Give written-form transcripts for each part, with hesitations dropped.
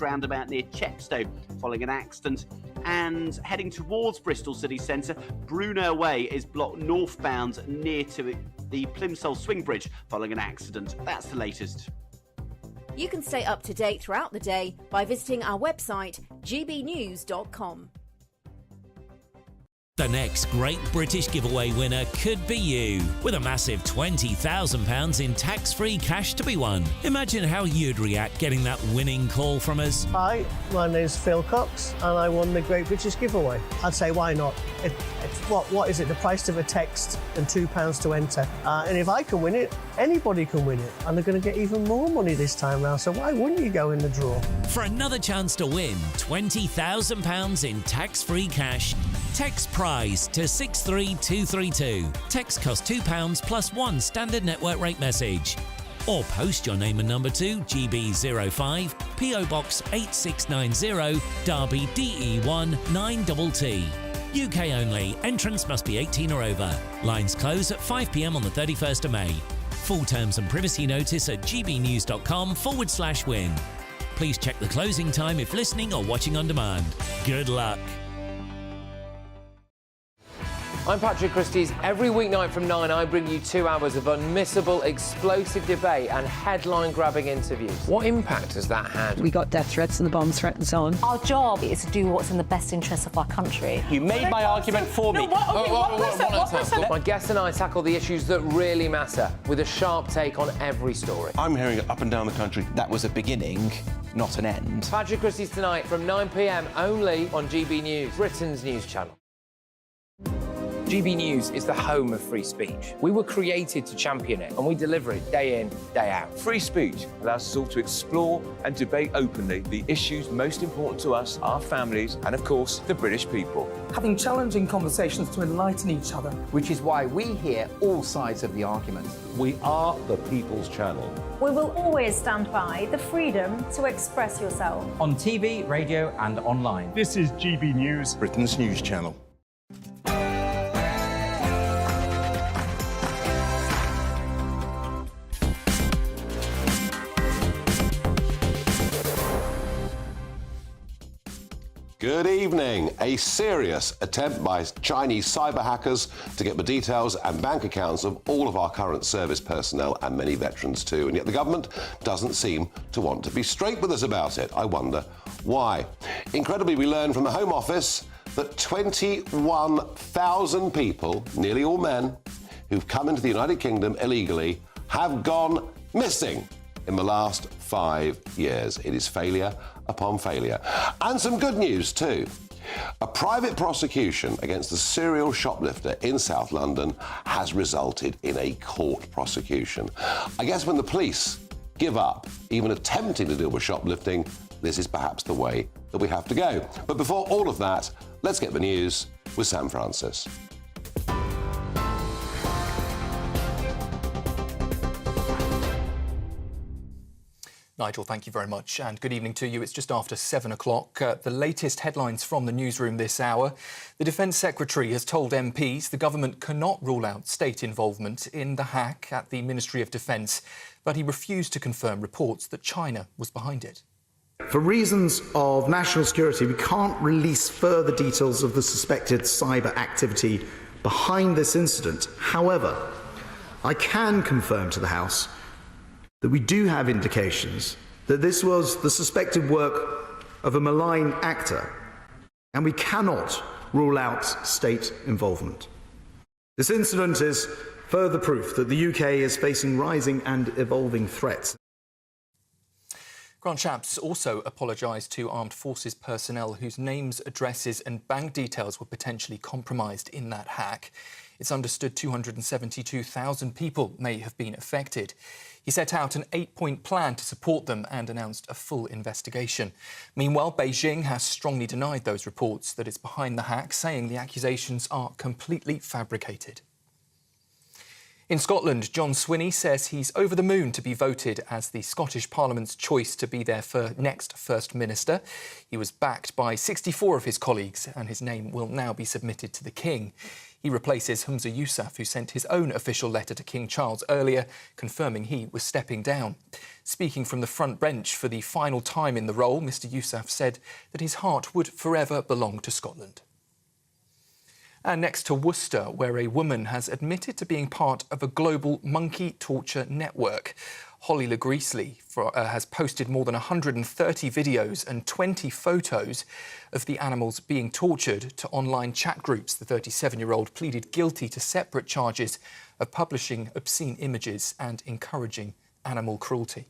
roundabout near Chepstow following an accident. And heading towards Bristol city centre, Bruno Way is blocked northbound near to the Plimsoll Swing Bridge following an accident. That's the latest. You can stay up to date throughout the day by visiting our website gbnews.com. The next Great British Giveaway winner could be you, with a massive £20,000 in tax-free cash to be won. Imagine how you'd react getting that winning call from us. Hi, my name's Phil Cox and I won the Great British Giveaway. I'd say why not? What is it, the price of a text and £2 to enter? And if I can win it, anybody can win it. And they're going to get even more money this time round, so why wouldn't you go in the draw? For another chance to win £20,000 in tax-free cash, text PRIZE to 63232. Text costs £2 plus one standard network rate message. Or post your name and number to GB05 PO Box 8690 Derby DE1 9TT. UK only. Entrance must be 18 or over. Lines close at 5 p.m. on the 31st of May. Full terms and privacy notice at gbnews.com/win. Please check the closing time if listening or watching on demand. Good luck. I'm Patrick Christie's. Every weeknight from 9, I bring you 2 hours of unmissable, explosive debate and headline-grabbing interviews. What impact has that had? We got death threats and the bomb threat and so on. Our job is to do what's in the best interest of our country. You made my argument for me. My guest and I tackle the issues that really matter with a sharp take on every story. I'm hearing it up and down the country. That was a beginning, not an end. Patrick Christie's tonight from 9 p.m. only on GB News, Britain's news channel. GB News is the home of free speech. We were created to champion it, and we deliver it day in, day out. Free speech allows us all to explore and debate openly the issues most important to us, our families, and of course, the British people. Having challenging conversations to enlighten each other. Which is why we hear all sides of the argument. We are the People's Channel. We will always stand by the freedom to express yourself. On TV, radio and online. This is GB News, Britain's news channel. Good evening. A serious attempt by Chinese cyber hackers to get the details and bank accounts of all of our current service personnel and many veterans too. And yet the government doesn't seem to want to be straight with us about it. I wonder why. Incredibly, we learned from the Home Office that 21,000 people, nearly all men, who've come into the United Kingdom illegally have gone missing in the last 5 years. It is failure upon failure. And some good news too. A private prosecution against a serial shoplifter in South London has resulted in a court prosecution. I guess when the police give up even attempting to deal with shoplifting, this is perhaps the way that we have to go. But before all of that, let's get the news with Sam Francis. Nigel, thank you very much, and good evening to you. It's just after 7 o'clock. The latest headlines from the newsroom this hour. The Defence Secretary has told MPs the government cannot rule out state involvement in the hack at the Ministry of Defence, but he refused to confirm reports that China was behind it. For reasons of national security, we can't release further details of the suspected cyber activity behind this incident. However, I can confirm to the House that we do have indications that this was the suspected work of a malign actor, and we cannot rule out state involvement. This incident is further proof that the UK is facing rising and evolving threats. Grant Shapps also apologised to armed forces personnel whose names, addresses and bank details were potentially compromised in that hack. It's understood 272,000 people may have been affected. He set out an 8-point plan to support them and announced a full investigation. Meanwhile, Beijing has strongly denied those reports that it's behind the hack, saying the accusations are completely fabricated. In Scotland, John Swinney says he's over the moon to be voted as the Scottish Parliament's choice to be their next First Minister. He was backed by 64 of his colleagues and his name will now be submitted to the King. He replaces Humza Yousaf, who sent his own official letter to King Charles earlier, confirming he was stepping down. Speaking from the front bench for the final time in the role, Mr Yousaf said that his heart would forever belong to Scotland. And next to Worcester, where a woman has admitted to being part of a global monkey torture network. Holly Legreasley has posted more than 130 videos and 20 photos of the animals being tortured to online chat groups. The 37-year-old pleaded guilty to separate charges of publishing obscene images and encouraging animal cruelty.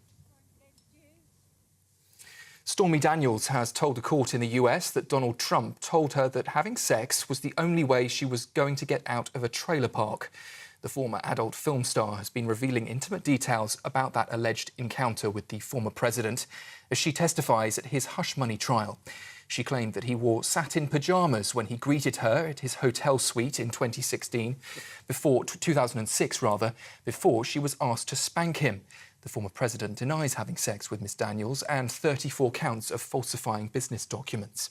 Stormy Daniels has told a court in the US that Donald Trump told her that having sex was the only way she was going to get out of a trailer park. The former adult film star has been revealing intimate details about that alleged encounter with the former president as she testifies at his hush money trial. She claimed that he wore satin pyjamas when he greeted her at his hotel suite in 2006, before she was asked to spank him. The former president denies having sex with Ms Daniels and 34 counts of falsifying business documents.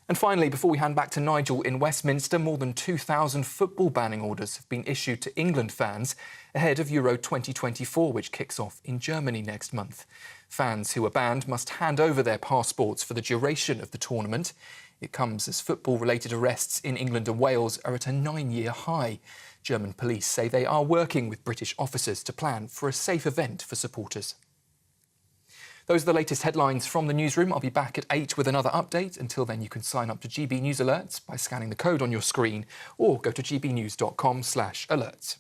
And finally, before we hand back to Nigel in Westminster, more than 2,000 football banning orders have been issued to England fans ahead of Euro 2024, which kicks off in Germany next month. Fans who are banned must hand over their passports for the duration of the tournament. It comes as football-related arrests in England and Wales are at a 9-year high. German police say they are working with British officers to plan for a safe event for supporters. Those are the latest headlines from the newsroom. I'll be back at 8 with another update. Until then, you can sign up to GB News Alerts by scanning the code on your screen or go to gbnews.com/alerts.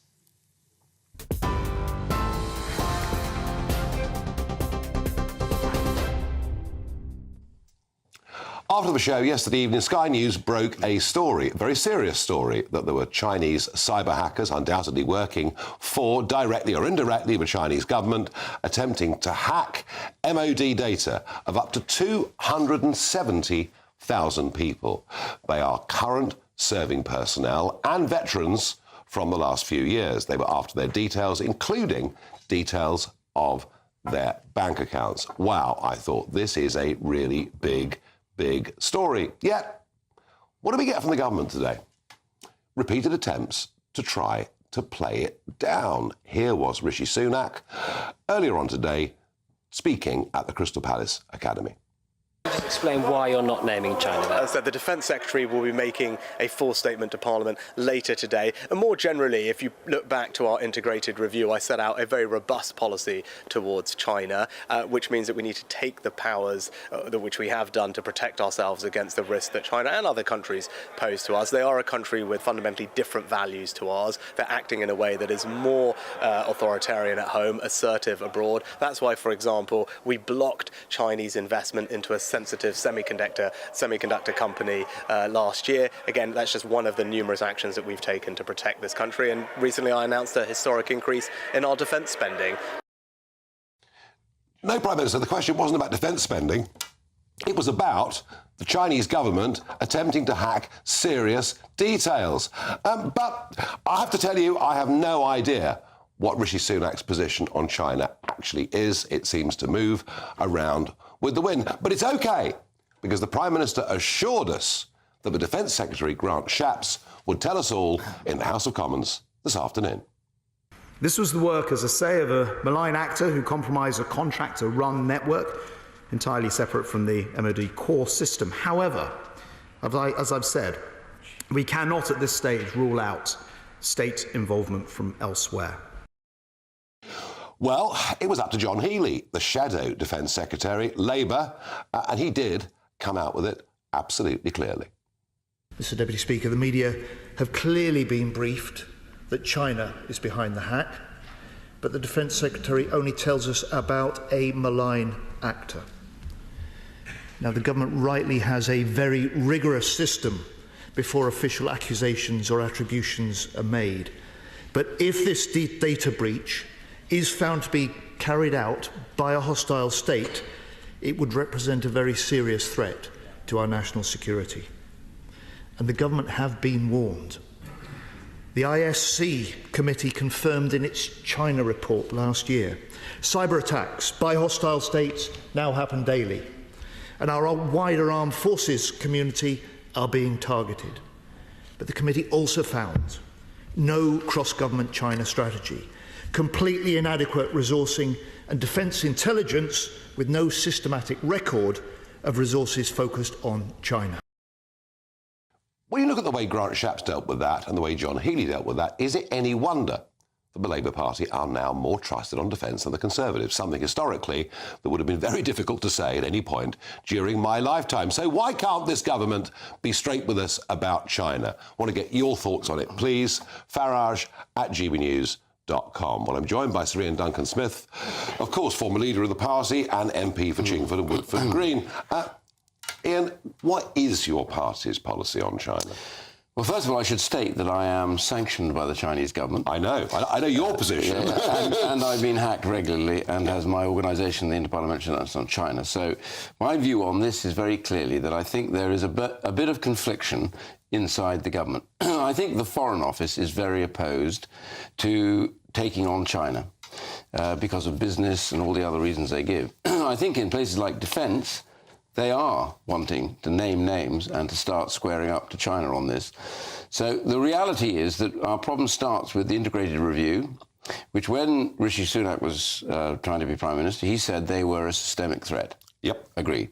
After the show yesterday evening, Sky News broke a story, a very serious story, that there were Chinese cyber hackers undoubtedly working for, directly or indirectly, the Chinese government, attempting to hack MOD data of up to 270,000 people. They are current serving personnel and veterans from the last few years. They were after their details, including details of their bank accounts. Wow, I thought this is a really big story. Yet, what do we get from the government today? Repeated attempts to try to play it down. Here was Rishi Sunak earlier on today speaking at the Crystal Palace Academy. Just explain why you're not naming China there. As I said, the Defence Secretary will be making a full statement to Parliament later today. And more generally, if you look back to our integrated review, I set out a very robust policy towards China, which means that we need to take the powers which we have done to protect ourselves against the risk that China and other countries pose to us. They are a country with fundamentally different values to ours. They're acting in a way that is more authoritarian at home, assertive abroad. That's why, for example, we blocked Chinese investment into a sensitive semiconductor company last year. Again, that's just one of the numerous actions that we've taken to protect this country. And recently I announced a historic increase in our defence spending. No, Prime Minister, the question wasn't about defence spending. It was about the Chinese government attempting to hack serious details. But I have to tell you, I have no idea what Rishi Sunak's position on China actually is. It seems to move around with the wind. But it's OK, because the Prime Minister assured us that the Defence Secretary, Grant Shapps, would tell us all in the House of Commons this afternoon. This was the work, as I say, of a malign actor who compromised a contractor-run network entirely separate from the MOD core system. However, as I've said, we cannot at this stage rule out state involvement from elsewhere. Well, it was up to John Healey, the shadow Defence Secretary, Labour, and he did come out with it absolutely clearly. Mr Deputy Speaker, the media have clearly been briefed that China is behind the hack, but the Defence Secretary only tells us about a malign actor. Now, the government rightly has a very rigorous system before official accusations or attributions are made. But if this data breach is found to be carried out by a hostile state, it would represent a very serious threat to our national security. And the government have been warned. The ISC committee confirmed in its China report last year, cyber attacks by hostile states now happen daily, and our wider armed forces community are being targeted. But the committee also found no cross-government China strategy, completely inadequate resourcing and defence intelligence with no systematic record of resources focused on China. When you look at the way Grant Shapps dealt with that and the way John Healey dealt with that, is it any wonder that the Labour Party are now more trusted on defence than the Conservatives, something historically that would have been very difficult to say at any point during my lifetime. So why can't this government be straight with us about China? I want to get your thoughts on it, please. Farage at gbnews.com. Well, I'm joined by Sir Ian Duncan-Smith, of course, former leader of the party and MP for Chingford and Woodford Green. Ian, what is your party's policy on China? Well, first of all, I should state that I am sanctioned by the Chinese government. I know your position. and I've been hacked regularly, and as my organisation, the Interparliamentary Alliance on China. So my view on this is very clearly that I think there is a bit of confliction inside the government. I think the Foreign Office is very opposed to taking on China because of business and all the other reasons they give. I think in places like defence, they are wanting to name names and to start squaring up to China on this. So the reality is that our problem starts with the integrated review, which when Rishi Sunak was trying to be Prime Minister, he said they were a systemic threat. Yep. Agreed.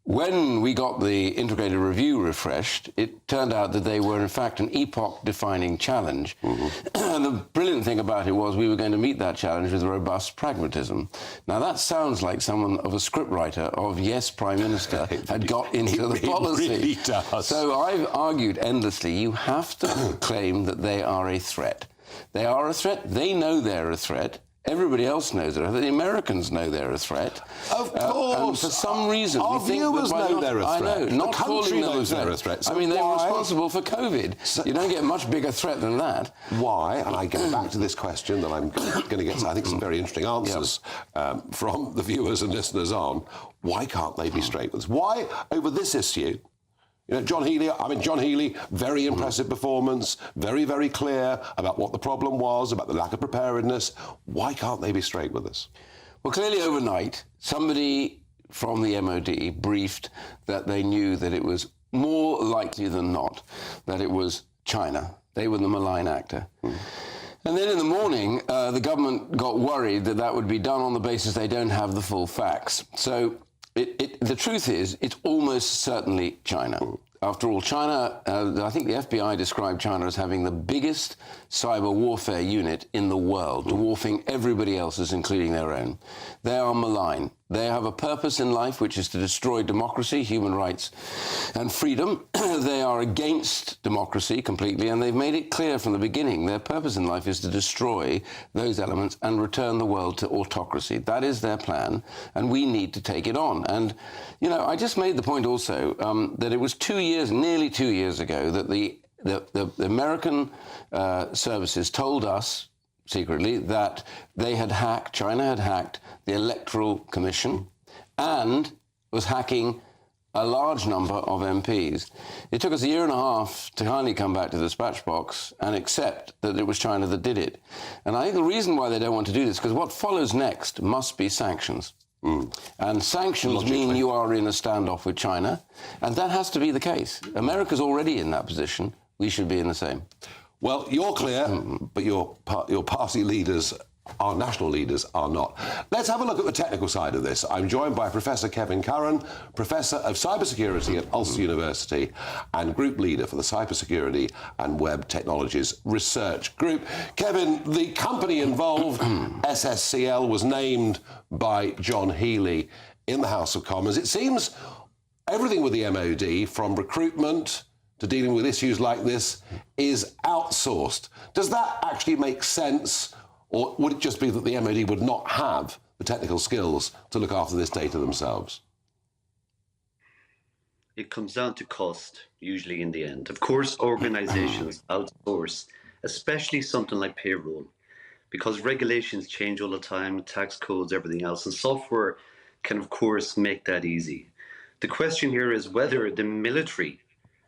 When we got the integrated review refreshed, it turned out that they were, in fact, an epoch-defining challenge. And the brilliant thing about it was we were going to meet that challenge with robust pragmatism. Now, that sounds like someone of a scriptwriter of Yes, Prime Minister had got into the policy. It really does. So I've argued endlessly, you have to claim that they are a threat. They are a threat. They know they're a threat. Everybody else knows they're a threat. The Americans know they're a threat. Of course. And for some reason, our we think viewers that know they're a threat. I know. Not the country knows they're a threat. So I mean, they're responsible for COVID. So, you don't get a much bigger threat than that. Why? And I get back to this question that I'm going to get, I think, some very interesting answers from the viewers and listeners on. Why can't they be straight with us? Why, over this issue, you know, John Healey, very impressive performance, very, very clear about what the problem was, about the lack of preparedness. Why can't they be straight with us? Well, clearly overnight, somebody from the MOD briefed that they knew that it was more likely than not that it was China. They were the malign actor. And then in the morning, the government got worried that that would be done on the basis they don't have the full facts. So the truth is, it's almost certainly China. After all, China, I think the FBI described China as having the biggest cyber warfare unit in the world, dwarfing everybody else's, including their own. They are malign. They have a purpose in life, which is to destroy democracy, human rights, and freedom. They are against democracy completely, and they've made it clear from the beginning their purpose in life is to destroy those elements and return the world to autocracy. That is their plan, and we need to take it on. And, you know, I just made the point also that it was nearly 2 years ago, that the American services told us secretly that China had hacked the Electoral Commission and was hacking a large number of MPs. It took us a year and a half to finally come back to the dispatch box and accept that it was China that did it. And I think the reason why they don't want to do this, because what follows next must be sanctions. And sanctions mean you are in a standoff with China, and that has to be the case. America's already in that position. We should be in the same. Well, you're clear, but your party leaders, our national leaders, are not. Let's have a look at the technical side of this. I'm joined by Professor Kevin Curran, Professor of Cybersecurity at Ulster University and Group Leader for the Cybersecurity and Web Technologies Research Group. Kevin, the company involved, SSCL, was named by John Healey in the House of Commons. It seems everything with the MOD, from recruitment to dealing with issues like this, is outsourced. Does that actually make sense? Or would it just be that the MOD would not have the technical skills to look after this data themselves? It comes down to cost, usually in the end. Of course, organisations outsource, especially something like payroll, because regulations change all the time, tax codes, everything else, and software can, of course, make that easy. The question here is whether the military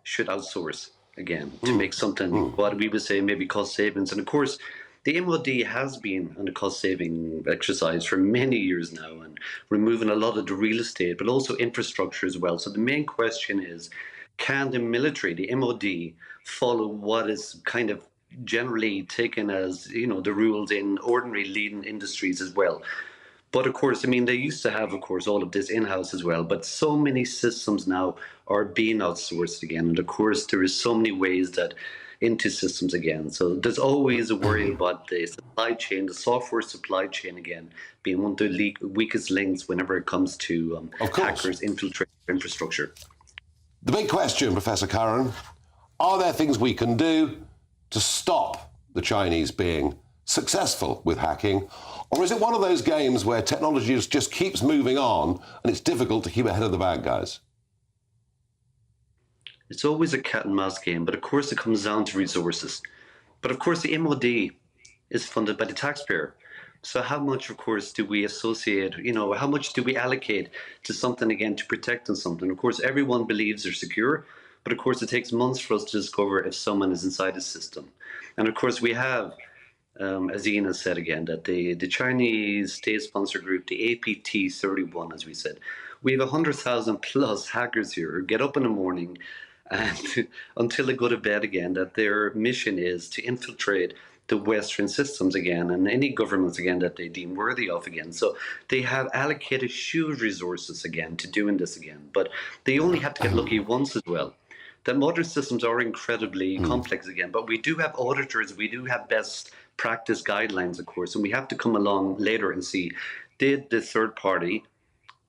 should outsource, again, to make something, what we would say, maybe cost savings. And, of course, the MOD has been on a cost-saving exercise for many years now and removing a lot of the real estate, but also infrastructure as well. So the main question is, can the military, the MOD, follow what is kind of generally taken as, the rules in ordinary leading industries as well? But of course, I mean, they used to have, of course, all of this in-house as well, but so many systems now are being outsourced again. And of course, there is so many ways that into systems again. So there's always a worry about the supply chain, the software supply chain again, being one of the weakest links whenever it comes to hackers infiltrating infrastructure. The big question, Professor Curran, are there things we can do to stop the Chinese being successful with hacking? Or is it one of those games where technology just keeps moving on and it's difficult to keep ahead of the bad guys? It's always a cat and mouse game, but of course it comes down to resources. But of course the MOD is funded by the taxpayer. So how much, of course, do we associate, how much do we allocate to something again to protect on something? Of course, everyone believes they're secure, but of course it takes months for us to discover if someone is inside the system. And of course we have, as Ian has said again, that the Chinese state-sponsored group, the APT-31, as we said, we have 100,000 plus hackers here who get up in the morning and until they go to bed again, that their mission is to infiltrate the Western systems again and any governments again that they deem worthy of again. So they have allocated huge resources again to doing this again, but they only have to get lucky once as well. The modern systems are incredibly complex again, but we do have auditors, we do have best practice guidelines, of course, and we have to come along later and see, did the third party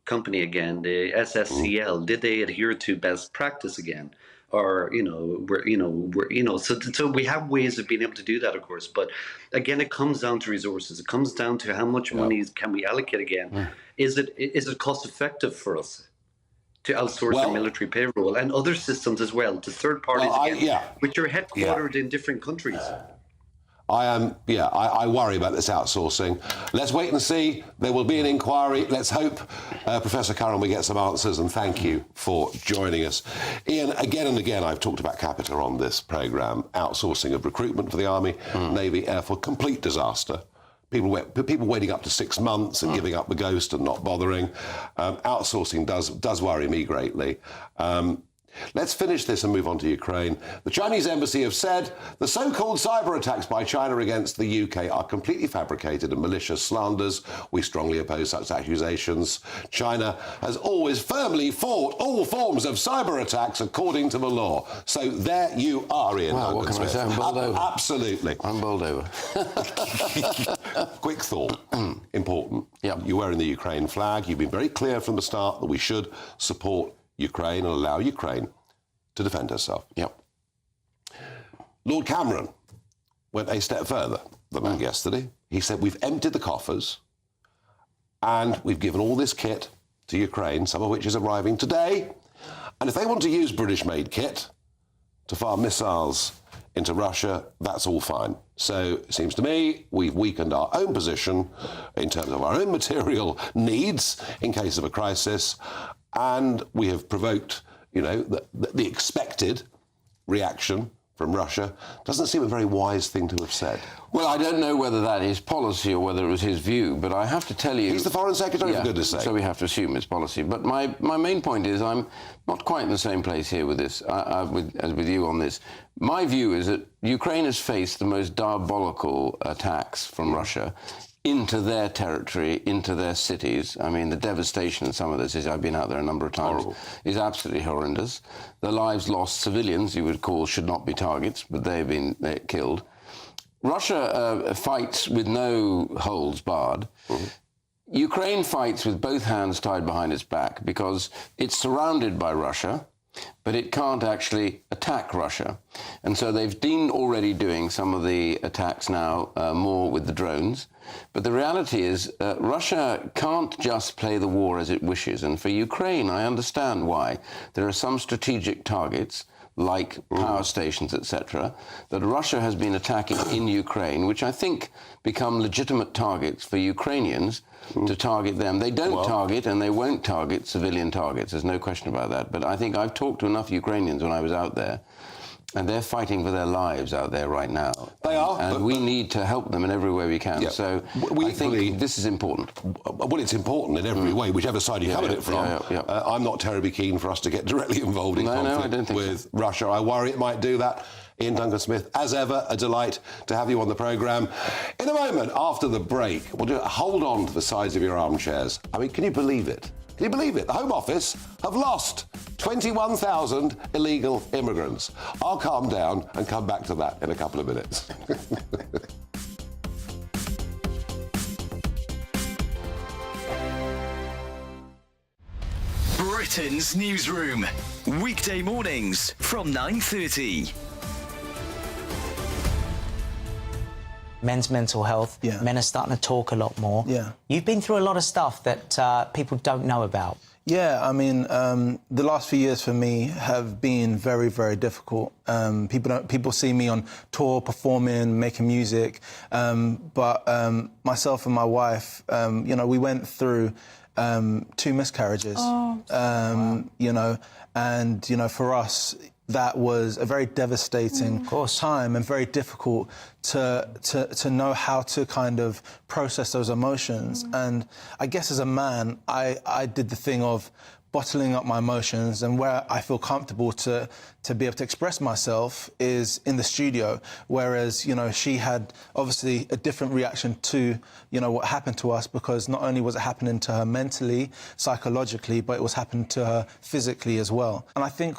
company again, the SSCL, did they adhere to best practice again? Or, so we have ways of being able to do that, of course. But again, it comes down to resources. It comes down to how much money can we allocate again? Is it cost effective for us to outsource the military payroll and other systems as well to third parties which are headquartered in different countries? I worry about this outsourcing. Let's wait and see. There will be an inquiry. Let's hope, Professor Curran, we get some answers, and thank you for joining us. Ian, again and again, I've talked about Capita on this programme. Outsourcing of recruitment for the Army, Navy, Air Force, complete disaster. People waiting up to 6 months and giving up the ghost and not bothering. Outsourcing does worry me greatly. Let's finish this and move on to Ukraine. The Chinese embassy have said the so-called cyber attacks by China against the UK are completely fabricated and malicious slanders. We strongly oppose such accusations. China has always firmly fought all forms of cyber attacks according to the law. So there you are, Ian. Well, what can I say? I'm bowled over. Absolutely. I'm bowled over. Quick thought. Important. Yep. You're wearing the Ukraine flag. You've been very clear from the start that we should support Ukraine and allow Ukraine to defend herself. Yep. Lord Cameron went a step further than that yesterday. He said, we've emptied the coffers and we've given all this kit to Ukraine, some of which is arriving today. And if they want to use British-made kit to fire missiles into Russia, that's all fine. So it seems to me we've weakened our own position in terms of our own material needs in case of a crisis, and we have provoked, the expected reaction from Russia. Doesn't seem a very wise thing to have said. Well, I don't know whether that is policy or whether it was his view, but I have to tell you... He's the Foreign Secretary, for goodness sake. So we have to assume it's policy. But my main point is I'm not quite in the same place here with this, as with you on this. My view is that Ukraine has faced the most diabolical attacks from Russia into their territory, into their cities. I mean, the devastation in some of this is, I've been out there a number of times, is absolutely horrendous. The lives lost, civilians, you would call, should not be targets, but they've been killed. Russia fights with no holds barred. Ukraine fights with both hands tied behind its back because it's surrounded by Russia, but it can't actually attack Russia. And so they've been already doing some of the attacks now, more with the drones. But the reality is Russia can't just play the war as it wishes. And for Ukraine, I understand why. There are some strategic targets, like power stations, etc., that Russia has been attacking in Ukraine, which I think become legitimate targets for Ukrainians to target them. They don't target and they won't target civilian targets. There's no question about that. But I think I've talked to enough Ukrainians when I was out there And they're fighting for their lives out there right now. They are. And we need to help them in every way we can. Yeah. So I think this is important. Well, it's important in every way, whichever side you come at it from. I'm not terribly keen for us to get directly involved in conflict I don't think with Russia. I worry it might do that. Ian Duncan-Smith, as ever, a delight to have you on the programme. In a moment, after the break, hold on to the sides of your armchairs. I mean, can you believe it? Can you believe it? The Home Office have lost 21,000 illegal immigrants. I'll calm down and come back to that in a couple of minutes. Britain's Newsroom. Weekday mornings from 9:30. Men's mental health. Yeah. Men are starting to talk a lot more. Yeah. You've been through a lot of stuff that people don't know about. Yeah, I mean, the last few years for me have been very, very difficult. People see me on tour, performing, making music, but myself and my wife, we went through 2 miscarriages. For us, that was a very devastating time and very difficult to know how to kind of process those emotions. And I guess as a man, I did the thing of bottling up my emotions, and where I feel comfortable to be able to express myself is in the studio, whereas, she had obviously a different reaction to, what happened to us, because not only was it happening to her mentally, psychologically, but it was happening to her physically as well. And I think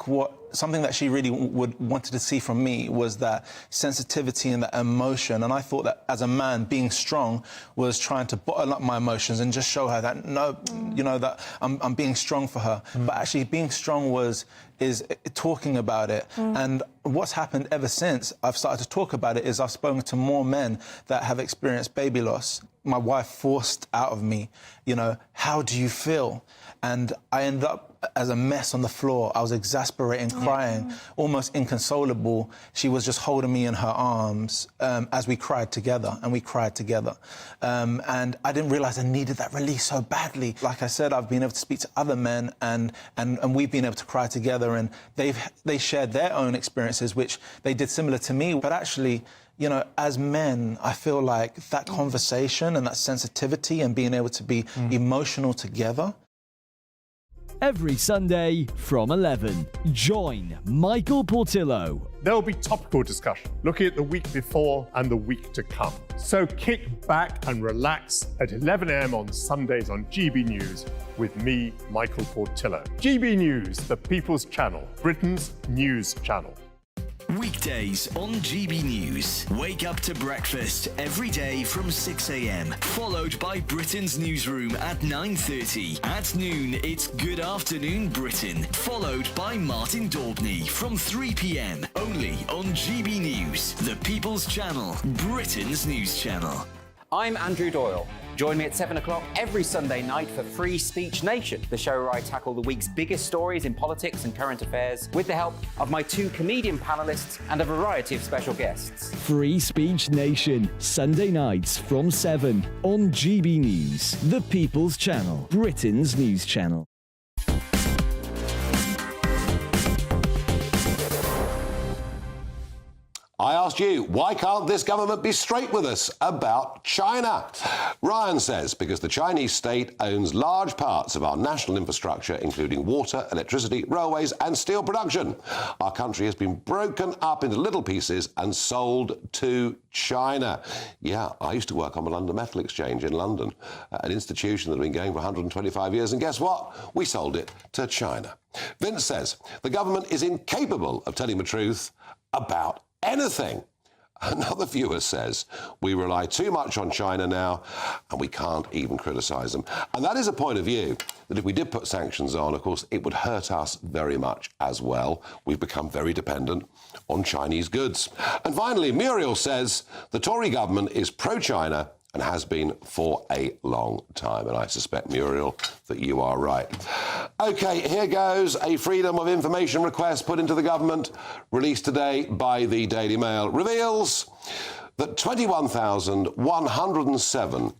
something that she really wanted to see from me was that sensitivity and that emotion. And I thought that as a man, being strong was trying to bottle up my emotions and just show her that, that I'm being strong for her. But actually being strong is talking about it. And what's happened ever since I've started to talk about it is I've spoken to more men that have experienced baby loss. My wife forced out of me, how do you feel? And I ended up as a mess on the floor. I was exasperating, crying, almost inconsolable. She was just holding me in her arms as we cried together, and we cried together. And I didn't realise I needed that release so badly. Like I said, I've been able to speak to other men, and we've been able to cry together, and they shared their own experiences, which they did similar to me. But actually, as men, I feel like that conversation and that sensitivity and being able to be emotional together. Every Sunday from 11, join Michael Portillo. There will be topical discussion, looking at the week before and the week to come. So kick back and relax at 11 a.m. on Sundays on GB News with me, Michael Portillo. GB News, the People's Channel, Britain's news channel. Weekdays on GB News. Wake up to breakfast every day from 6 a.m. Followed by Britain's Newsroom at 9:30. At noon, it's Good Afternoon Britain. Followed by Martin Daubney from 3 p.m. Only on GB News, the People's Channel, Britain's news channel. I'm Andrew Doyle. Join me at 7 o'clock every Sunday night for Free Speech Nation, the show where I tackle the week's biggest stories in politics and current affairs with the help of my 2 comedian panellists and a variety of special guests. Free Speech Nation, Sunday nights from 7 on GB News, the People's Channel, Britain's news channel. I asked you, why can't this government be straight with us about China? Ryan says, because the Chinese state owns large parts of our national infrastructure, including water, electricity, railways and steel production. Our country has been broken up into little pieces and sold to China. Yeah, I used to work on the London Metal Exchange in London, an institution that had been going for 125 years, and guess what? We sold it to China. Vince says, the government is incapable of telling the truth about anything. Another viewer says, we rely too much on China now and we can't even criticise them. And that is a point of view that if we did put sanctions on, of course, it would hurt us very much as well. We've become very dependent on Chinese goods. And finally, Muriel says, the Tory government is pro-China and has been for a long time. And I suspect, Muriel, that you are right. OK, here goes a Freedom of Information request put into the government, released today by the Daily Mail, reveals that 21,107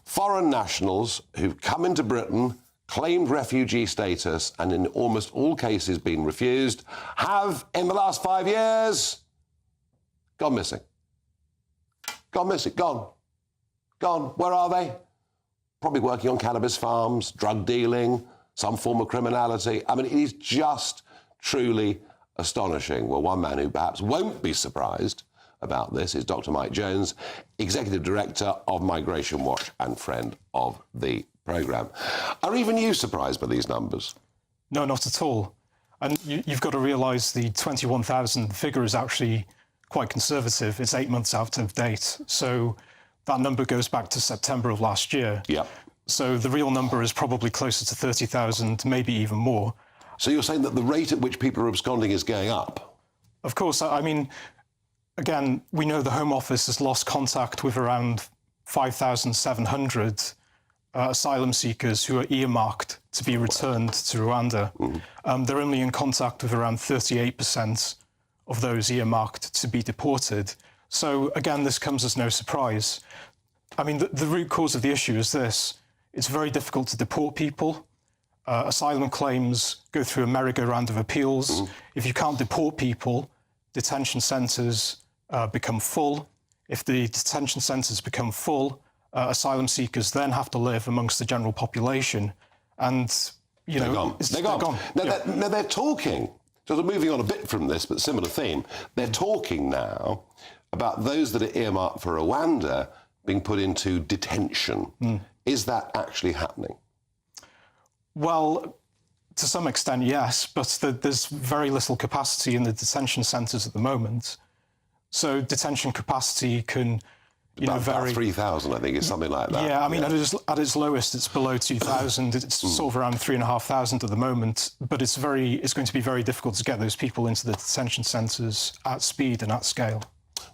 foreign nationals who've come into Britain claimed refugee status and in almost all cases been refused have, in the last 5 years, gone missing. Gone missing. Gone. Gone. Where are they? Probably working on cannabis farms, drug dealing, some form of criminality. I mean, it is just truly astonishing. Well, one man who perhaps won't be surprised about this is Dr. Mike Jones, Executive Director of Migration Watch and friend of the programme. Are even you surprised by these numbers? No, not at all. And you've got to realise the 21,000 figure is actually quite conservative. It's 8 months out of date. So that number goes back to September of last year. Yeah. So the real number is probably closer to 30,000, maybe even more. So you're saying that the rate at which people are absconding is going up? Of course. I mean, again, we know the Home Office has lost contact with around 5,700 asylum seekers who are earmarked to be returned to Rwanda. They're only in contact with around 38% of those earmarked to be deported. So, again, this comes as no surprise. I mean, the root cause of the issue is this. It's very difficult to deport people. Asylum claims go through a merry-go-round of appeals. If you can't deport people, detention centres become full. If the detention centres become full, asylum seekers then have to live amongst the general population. And, you know... They're gone. Now, they're talking, sort of moving on a bit from this, but similar theme, they're talking now about those that are earmarked for Rwanda being put into detention. Is that actually happening? Well, to some extent, yes, but there's very little capacity in the detention centres at the moment. So detention capacity can, vary. About 3,000, I think, is something like that. Yeah, I mean, at its lowest, it's below 2,000. It's sort of around 3,500 at the moment, but it's going to be very difficult to get those people into the detention centres at speed and at scale.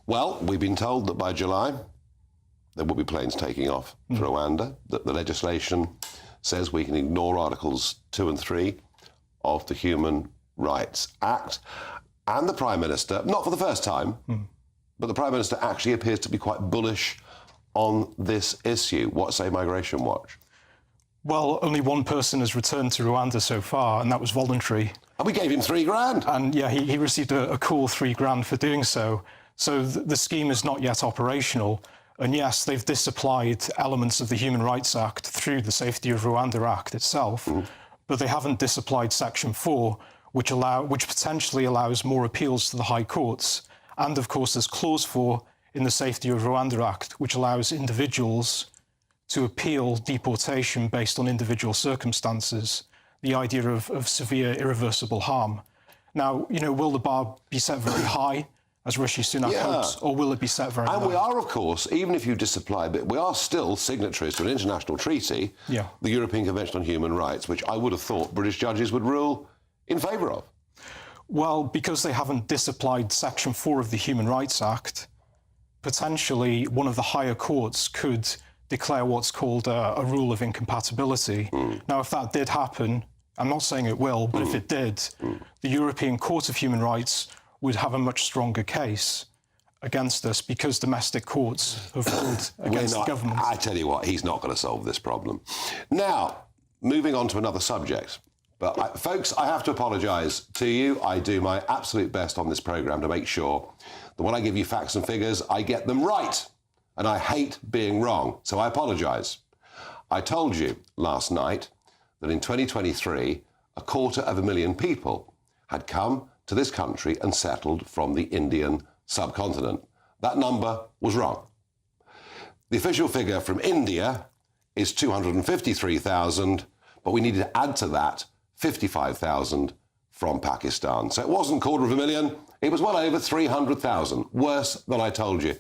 Well, we've been told that by July there will be planes taking off to Rwanda, that the legislation says we can ignore Articles 2 and 3 of the Human Rights Act. And the Prime Minister, not for the first time, but the Prime Minister actually appears to be quite bullish on this issue. What say Migration Watch? Well, only one person has returned to Rwanda so far, and that was voluntary. And we gave him £3,000. And, yeah, he received a cool £3,000 for doing so. So the scheme is not yet operational. And yes, they've disapplied elements of the Human Rights Act through the Safety of Rwanda Act itself, but they haven't disapplied Section 4, which potentially allows more appeals to the High Courts. And, of course, there's Clause 4 in the Safety of Rwanda Act, which allows individuals to appeal deportation based on individual circumstances, the idea of severe irreversible harm. Now, you know, will the bar be set very high, as Rishi Sunak hopes, or will it be set very low? And we are, of course, even if you disapply it, we are still signatories to an international treaty, the European Convention on Human Rights, which I would have thought British judges would rule in favour of. Well, because they haven't disapplied Section 4 of the Human Rights Act, potentially one of the higher courts could declare what's called a rule of incompatibility. Now, if that did happen, I'm not saying it will, but if it did, the European Court of Human Rights would have a much stronger case against us because domestic courts have ruled against the government. I tell you what, he's not going to solve this problem. Now, moving on to another subject. But, folks, I have to apologise to you. I do my absolute best on this programme to make sure that when I give you facts and figures, I get them right. And I hate being wrong, so I apologise. I told you last night that in 2023, 250,000 people had come to this country and settled from the Indian subcontinent. That number was wrong. The official figure from India is 253,000, but we needed to add to that 55,000 from Pakistan. So it wasn't 250,000, it was well over 300,000, worse than I told you.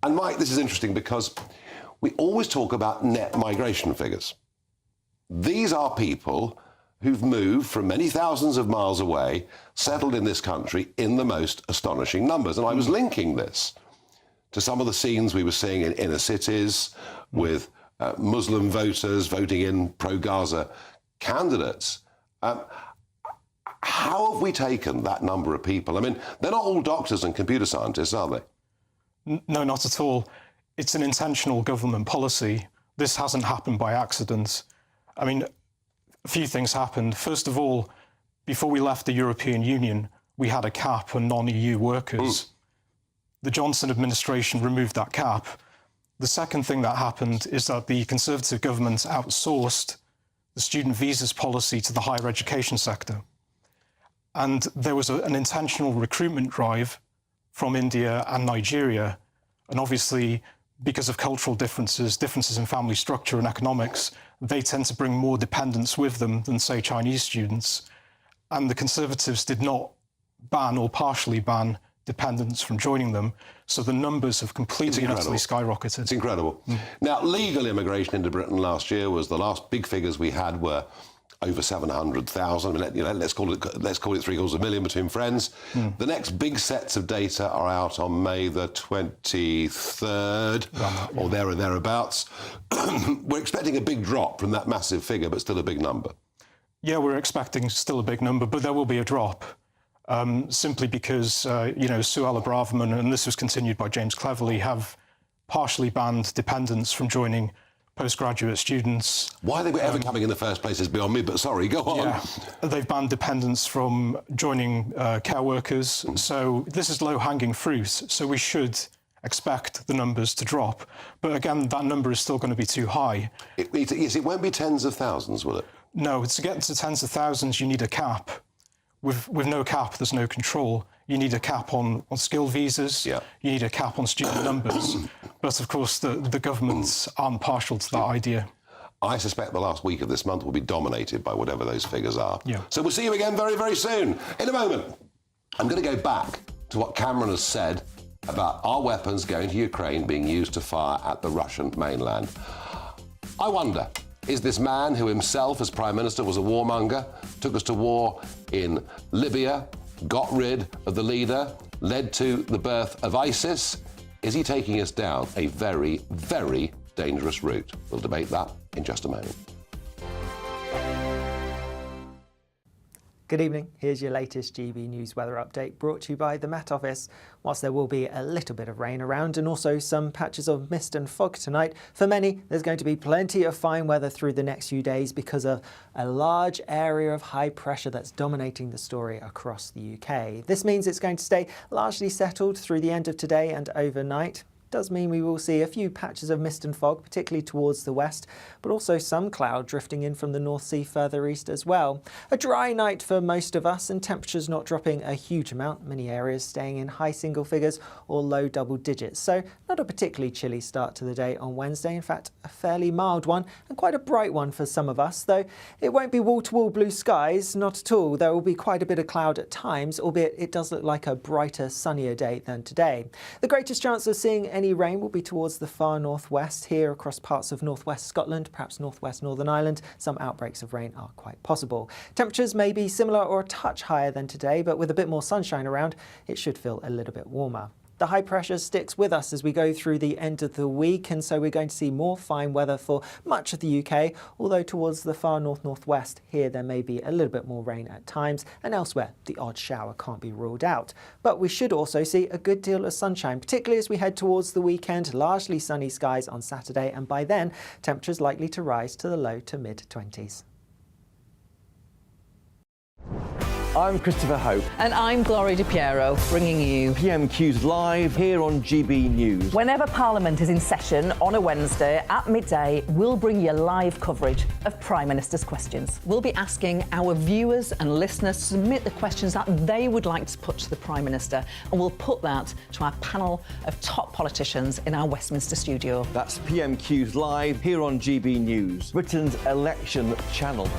And Mike, this is interesting because we always talk about net migration figures. These are people who've moved from many thousands of miles away, settled in this country in the most astonishing numbers. And I was linking this to some of the scenes we were seeing in inner cities with Muslim voters voting in pro-Gaza candidates. How have we taken that number of people? I mean, they're not all doctors and computer scientists, are they? No, not at all. It's an intentional government policy. This hasn't happened by accident. I mean, a few things happened. First of all, before we left the European Union, we had a cap on non-EU workers. The Johnson administration removed that cap. The second thing that happened is that the Conservative government outsourced the student visas policy to the higher education sector. And there was an intentional recruitment drive from India and Nigeria. And obviously, because of cultural differences in family structure and economics, they tend to bring more dependents with them than, say, Chinese students. And the Conservatives did not ban or partially ban dependents from joining them. So the numbers have completely and utterly skyrocketed. It's incredible. Now, legal immigration into Britain last year was the last big figures we had were over 700,000. I mean, let's call it 750,000 between friends. The next big sets of data are out on May the 23rd, or there or thereabouts. We're expecting a big drop from that massive figure, but still a big number. Yeah, we're expecting still a big number, but there will be a drop. Simply because, Suella Braverman, and this was continued by James Cleverly, have partially banned dependents from joining postgraduate students. Why they were ever coming in the first place is beyond me, but sorry, go on. Yeah, they've banned dependents from joining care workers. So this is low-hanging fruit, so we should expect the numbers to drop. But again, that number is still going to be too high. Yes, it won't be tens of thousands, will it? No, to get to tens of thousands, you need a cap. With no cap, there's no control. You need a cap on skill visas. You need a cap on student numbers. But of course, the governments aren't partial to that idea. I suspect the last week of this month will be dominated by whatever those figures are. So we'll see you again very, very soon. In a moment, I'm going to go back to what Cameron has said about our weapons going to Ukraine being used to fire at the Russian mainland. I wonder, is this man who himself as Prime Minister was a warmonger, took us to war in Libya, got rid of the leader, led to the birth of ISIS, is he taking us down a very, very dangerous route? We'll debate that in just a moment. Good evening. Here's your latest GB News weather update brought to you by the Met Office. Whilst there will be a little bit of rain around and also some patches of mist and fog tonight, for many there's going to be plenty of fine weather through the next few days because of a large area of high pressure that's dominating the story across the UK. This means it's going to stay largely settled through the end of today and overnight. Does mean we will see a few patches of mist and fog, particularly towards the west, but also some cloud drifting in from the North Sea further east as well. A dry night for most of us and temperatures not dropping a huge amount, many areas staying in high single figures or low double digits. So not a particularly chilly start to the day on Wednesday, in fact a fairly mild one and quite a bright one for some of us, though it won't be wall-to-wall blue skies, not at all. There will be quite a bit of cloud at times, albeit it does look like a brighter, sunnier day than today. The greatest chance of seeing any rain will be towards the far northwest, here across parts of northwest Scotland, perhaps northwest Northern Ireland. Some outbreaks of rain are quite possible. Temperatures may be similar or a touch higher than today, but with a bit more sunshine around, it should feel a little bit warmer. The high pressure sticks with us as we go through the end of the week, and so we're going to see more fine weather for much of the UK, although towards the far north-northwest here there may be a little bit more rain at times, and elsewhere the odd shower can't be ruled out. But we should also see a good deal of sunshine, particularly as we head towards the weekend. Largely sunny skies on Saturday, and by then temperatures likely to rise to the low to mid-20s. I'm Christopher Hope. And I'm Gloria Di Piero, bringing you PMQ's live here on GB News. Whenever Parliament is in session on a Wednesday at midday, we'll bring you live coverage of Prime Minister's questions. We'll be asking our viewers and listeners to submit the questions that they would like to put to the Prime Minister, and we'll put that to our panel of top politicians in our Westminster studio. That's PMQ's live here on GB News, Britain's election channel.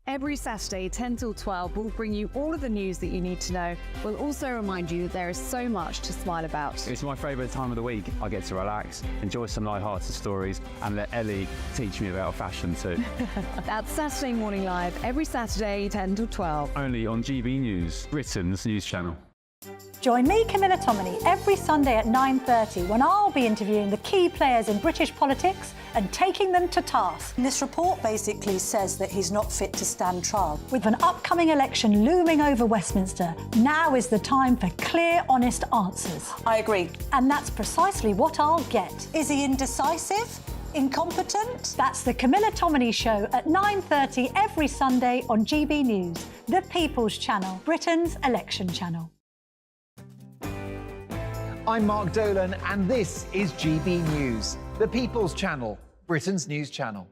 Every Saturday, 10 till 12, we'll bring you all of the news that you need to know. We'll also remind you that there is so much to smile about. It's my favourite time of the week. I get to relax, enjoy some light-hearted stories, and let Ellie teach me about fashion too. That's Saturday Morning Live, every Saturday, 10 till 12. Only on GB News, Britain's news channel. Join me, Camilla Tominey, every Sunday at 9:30 when I'll be interviewing the key players in British politics and taking them to task. This report basically says that he's not fit to stand trial. With an upcoming election looming over Westminster, now is the time for clear, honest answers. I agree. And that's precisely what I'll get. Is he indecisive? Incompetent? That's the Camilla Tominey Show at 9:30 every Sunday on GB News, the People's Channel, Britain's election channel. I'm Mark Dolan, and this is GB News, the People's Channel, Britain's news channel.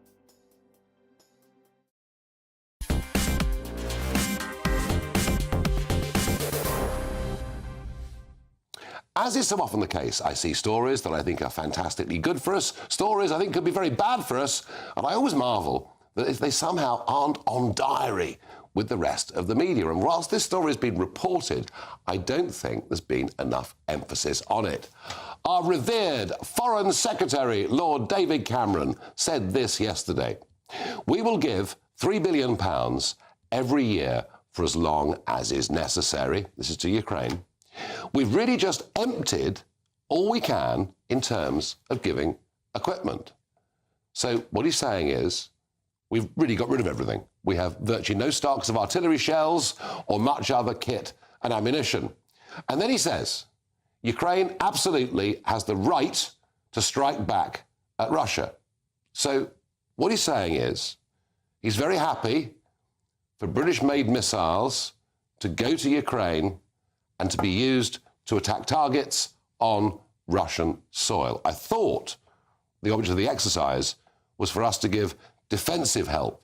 As is so often the case, I see stories that I think are fantastically good for us, stories I think could be very bad for us, and I always marvel that they somehow aren't on diary with the rest of the media. And whilst this story has been reported, I don't think there's been enough emphasis on it. Our revered Foreign Secretary, Lord David Cameron, said this yesterday: "We will give £3 billion every year for as long as is necessary." This is to Ukraine. "We've really just emptied all we can in terms of giving equipment." So what he's saying is, we've really got rid of everything. We have virtually no stocks of artillery shells or much other kit and ammunition. And then he says, Ukraine absolutely has the right to strike back at Russia. So what he's saying is, he's very happy for British-made missiles to go to Ukraine and to be used to attack targets on Russian soil. I thought the object of the exercise was for us to give defensive help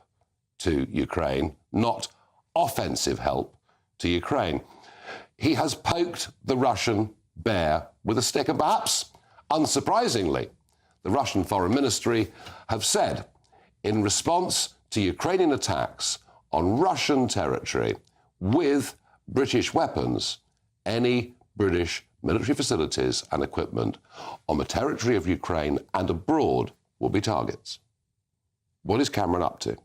to Ukraine, not offensive help to Ukraine. He has poked the Russian bear with a stick, and perhaps unsurprisingly, the Russian Foreign Ministry have said, in response to Ukrainian attacks on Russian territory with British weapons, any British military facilities and equipment on the territory of Ukraine and abroad will be targets. What is Cameron up to?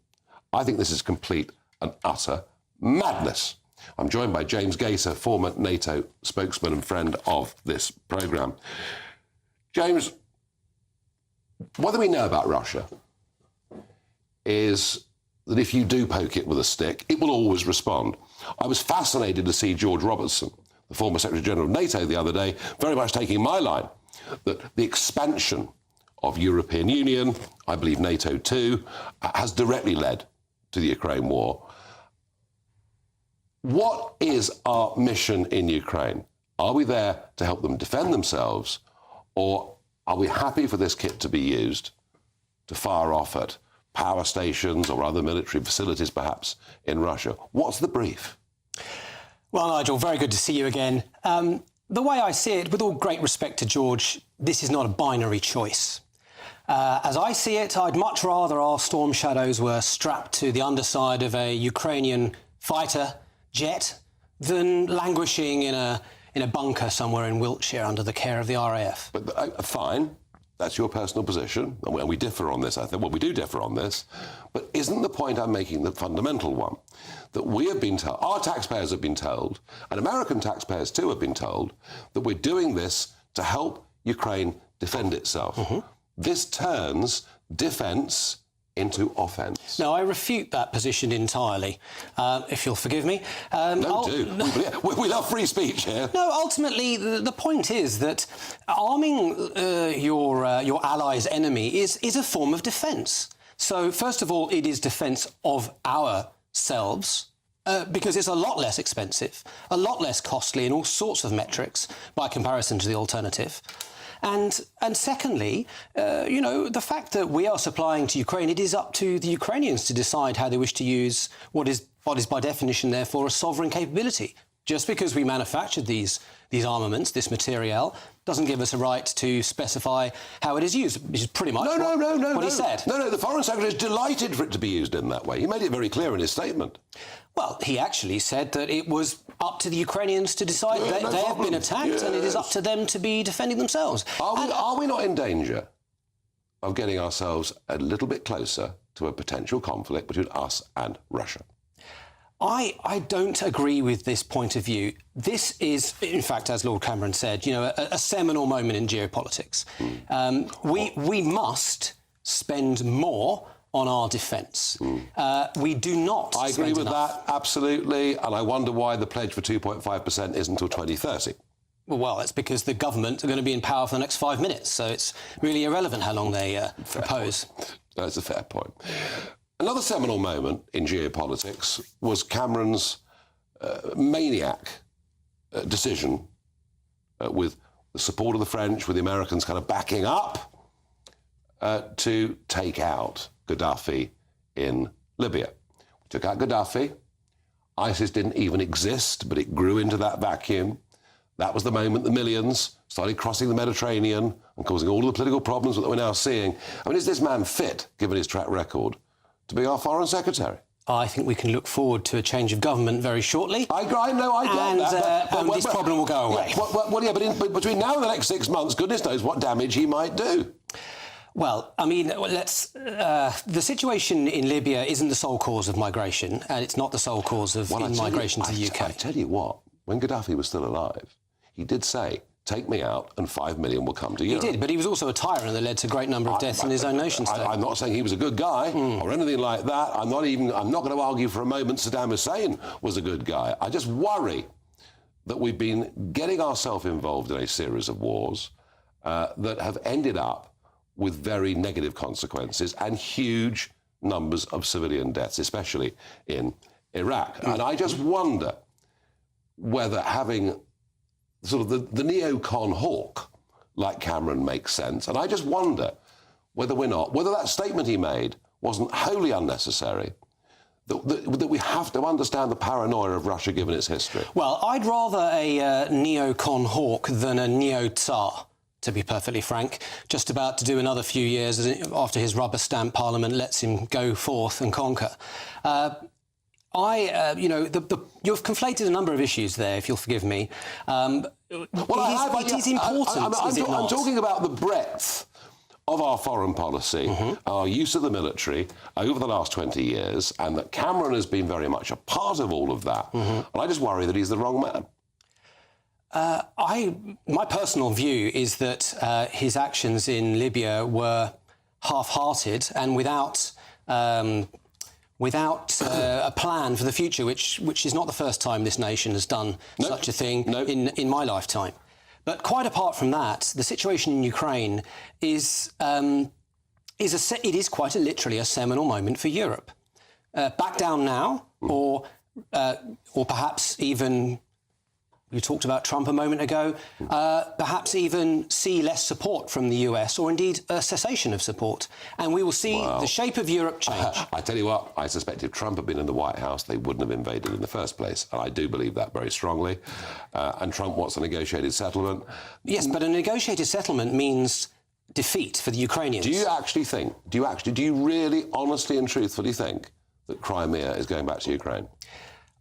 I think this is complete and utter madness. I'm joined by James Gaiter, former NATO spokesman and friend of this programme. James, what do we know about Russia is that if you do poke it with a stick, it will always respond. I was fascinated to see George Robertson, the former Secretary-General of NATO, the other day, very much taking my line that the expansion of European Union, I believe NATO too, has directly led to the Ukraine war. What is our mission in Ukraine? Are we there to help them defend themselves, or are we happy for this kit to be used to fire off at power stations or other military facilities, perhaps, in Russia? What's the brief? Well, Nigel, very good to see you again. The way I see it, with all great respect to George, this is not a binary choice. As I see it, I'd much rather our Storm Shadows were strapped to the underside of a Ukrainian fighter jet than languishing in a bunker somewhere in Wiltshire under the care of the RAF. But fine, that's your personal position, and we differ on this, I think. Well, we do differ on this, but isn't the point I'm making the fundamental one? That we have been told, our taxpayers have been told, and American taxpayers too have been told, that we're doing this to help Ukraine defend itself. Mm-hmm. This turns defence into offence. No, I refute that position entirely, if you'll forgive me. We love free speech here. No, ultimately, the point is that arming your ally's enemy is a form of defence. So, first of all, it is defence of ourselves, because it's a lot less expensive, a lot less costly in all sorts of metrics by comparison to the alternative. And secondly, the fact that we are supplying to Ukraine, it is up to the Ukrainians to decide how they wish to use what is by definition, therefore, a sovereign capability. Just because we manufactured these armaments, this material, doesn't give us a right to specify how it is used, which is pretty much what he said. No, the Foreign Secretary is delighted for it to be used in that way. He made it very clear in his statement. Well, he actually said that it was up to the Ukrainians to decide. They have been attacked, and it is up to them to be defending themselves. Are we not in danger of getting ourselves a little bit closer to a potential conflict between us and Russia? I don't agree with this point of view. This is, in fact, as Lord Cameron said, a seminal moment in geopolitics. We must spend more on our defence. We do not. I agree with that, absolutely, and I wonder why the pledge for 2.5% isn't until 2030. Well, it's because the government are going to be in power for the next 5 minutes, so it's really irrelevant how long they oppose. That's a fair point. Another seminal moment in geopolitics was Cameron's maniac decision with the support of the French, with the Americans kind of backing up, to take out Gaddafi in Libya. We took out Gaddafi. ISIS didn't even exist, but it grew into that vacuum. That was the moment the millions started crossing the Mediterranean and causing all the political problems that we're now seeing. I mean, is this man fit, given his track record, to be our Foreign Secretary? I think we can look forward to a change of government very shortly. I know, I get that. And this problem will go away. But between now and the next 6 months, goodness knows what damage he might do. Well, I mean, the situation in Libya isn't the sole cause of migration, and it's not the sole cause of migration to the UK. I tell you what, when Gaddafi was still alive, he did say, take me out and 5 million will come to Europe. He did, but he was also a tyrant that led to a great number of deaths in his own nation state. I'm not saying he was a good guy or anything like that. I'm not going to argue for a moment Saddam Hussein was a good guy. I just worry that we've been getting ourselves involved in a series of wars that have ended up with very negative consequences and huge numbers of civilian deaths, especially in Iraq. And I just wonder whether having sort of the neocon hawk like Cameron makes sense. And I just wonder whether that statement he made wasn't wholly unnecessary, that we have to understand the paranoia of Russia given its history. Well, I'd rather a neocon hawk than a neo-Tsar, to be perfectly frank. Just about to do another few years after his rubber stamp parliament lets him go forth and conquer. You've conflated a number of issues there, if you'll forgive me. It is important, is it not? I'm talking about the breadth of our foreign policy, our use of the military over the last 20 years, and that Cameron has been very much a part of all of that. And I just worry that he's the wrong man. My personal view is that his actions in Libya were half-hearted and without a plan for the future, which is not the first time this nation has done such a thing in my lifetime. But quite apart from that, the situation in Ukraine is quite literally a seminal moment for Europe. Back down now, or perhaps even. You talked about Trump a moment ago. Perhaps even see less support from the US, or indeed a cessation of support. And we will see the shape of Europe change. I tell you what, I suspect if Trump had been in the White House, they wouldn't have invaded in the first place. And I do believe that very strongly. And Trump wants a negotiated settlement. Yes, but a negotiated settlement means defeat for the Ukrainians. Do you really, honestly and truthfully think that Crimea is going back to Ukraine?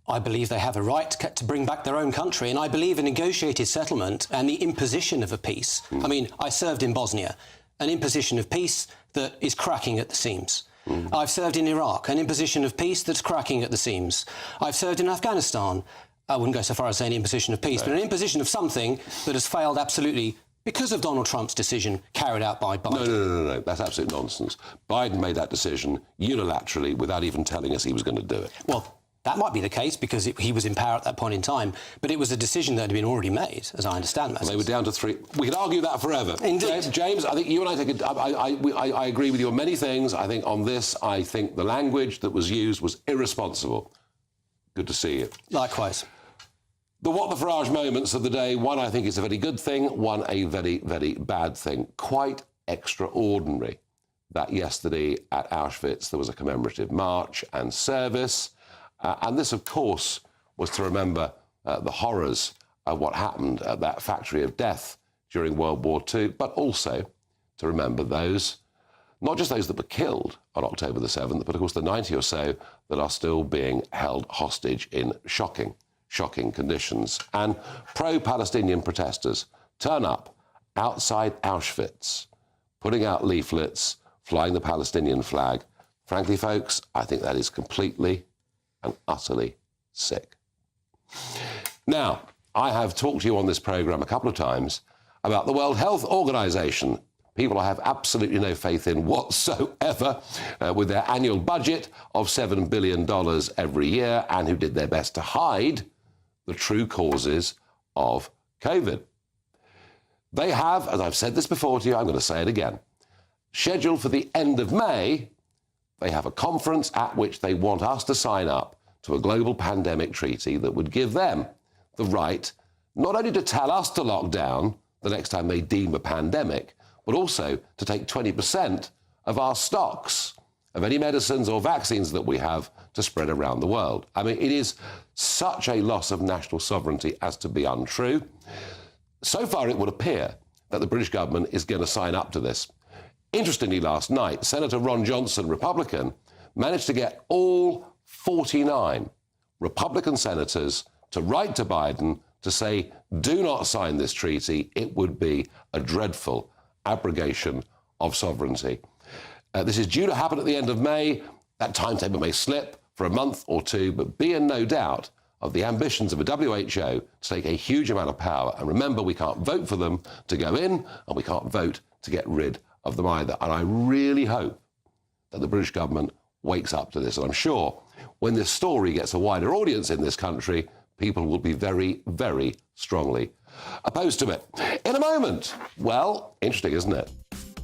I believe they have a right to bring back their own country, and I believe a negotiated settlement and the imposition of a peace. I mean, I served in Bosnia, an imposition of peace that is cracking at the seams. I've served in Iraq, an imposition of peace that's cracking at the seams. I've served in Afghanistan. I wouldn't go so far as saying imposition of peace, but an imposition of something that has failed absolutely because of Donald Trump's decision carried out by Biden. No. That's absolute nonsense. Biden made that decision unilaterally without even telling us he was going to do it. Well, that might be the case because he was in power at that point in time, but it was a decision that had been already made, as I understand that. They were down to 3. We could argue that forever. Indeed. James, I think you and I take I agree with you on many things. I think on this, I think the language that was used was irresponsible. Good to see you. Likewise. The What the Farage moments of the day, one I think is a very good thing, one a very, very bad thing. Quite extraordinary that yesterday at Auschwitz there was a commemorative march and service. And this, of course, was to remember the horrors of what happened at that factory of death during World War II, but also to remember those, not just those that were killed on October the 7th, but, of course, the 90 or so that are still being held hostage in shocking conditions. And pro-Palestinian protesters turn up outside Auschwitz, putting out leaflets, flying the Palestinian flag. Frankly, folks, I think that is completely and utterly sick. Now, I have talked to you on this programme a couple of times about the World Health Organization, people I have absolutely no faith in whatsoever, with their annual budget of $7 billion every year, and who did their best to hide the true causes of COVID. They have, as I've said this before to you, I'm going to say it again, scheduled for the end of May, they have a conference at which they want us to sign up to a global pandemic treaty that would give them the right not only to tell us to lock down the next time they deem a pandemic, but also to take 20% of our stocks of any medicines or vaccines that we have to spread around the world. I mean, it is such a loss of national sovereignty as to be untrue. So far, it would appear that the British government is going to sign up to this. Interestingly, last night, Senator Ron Johnson, Republican, managed to get all 49 Republican senators to write to Biden to say, do not sign this treaty. It would be a dreadful abrogation of sovereignty. This is due to happen at the end of May. That timetable may slip for a month or two, but be in no doubt of the ambitions of a WHO to take a huge amount of power. And remember, we can't vote for them to go in, and we can't vote to get rid of them either. And I really hope that the British government wakes up to this. And I'm sure when this story gets a wider audience in this country, people will be very, very strongly opposed to it. In a moment, well, interesting, isn't it?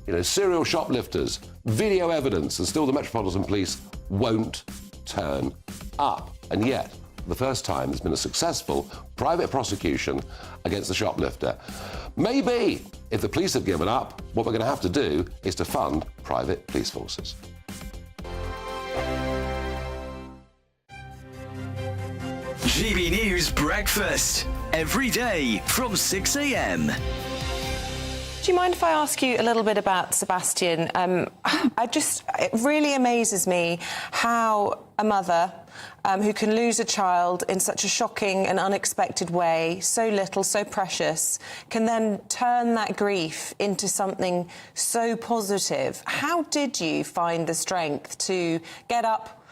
You know, serial shoplifters, video evidence, and still the Metropolitan Police won't turn up. And yet, for the first time, there's been a successful private prosecution against the shoplifter. Maybe, if the police have given up, what we're going to have to do is to fund private police forces. GB News Breakfast, every day from 6 a.m. Do you mind if I ask you a little bit about Sebastian? It really amazes me how a mother who can lose a child in such a shocking and unexpected way, so little, so precious, can then turn that grief into something so positive. How did you find the strength to get up,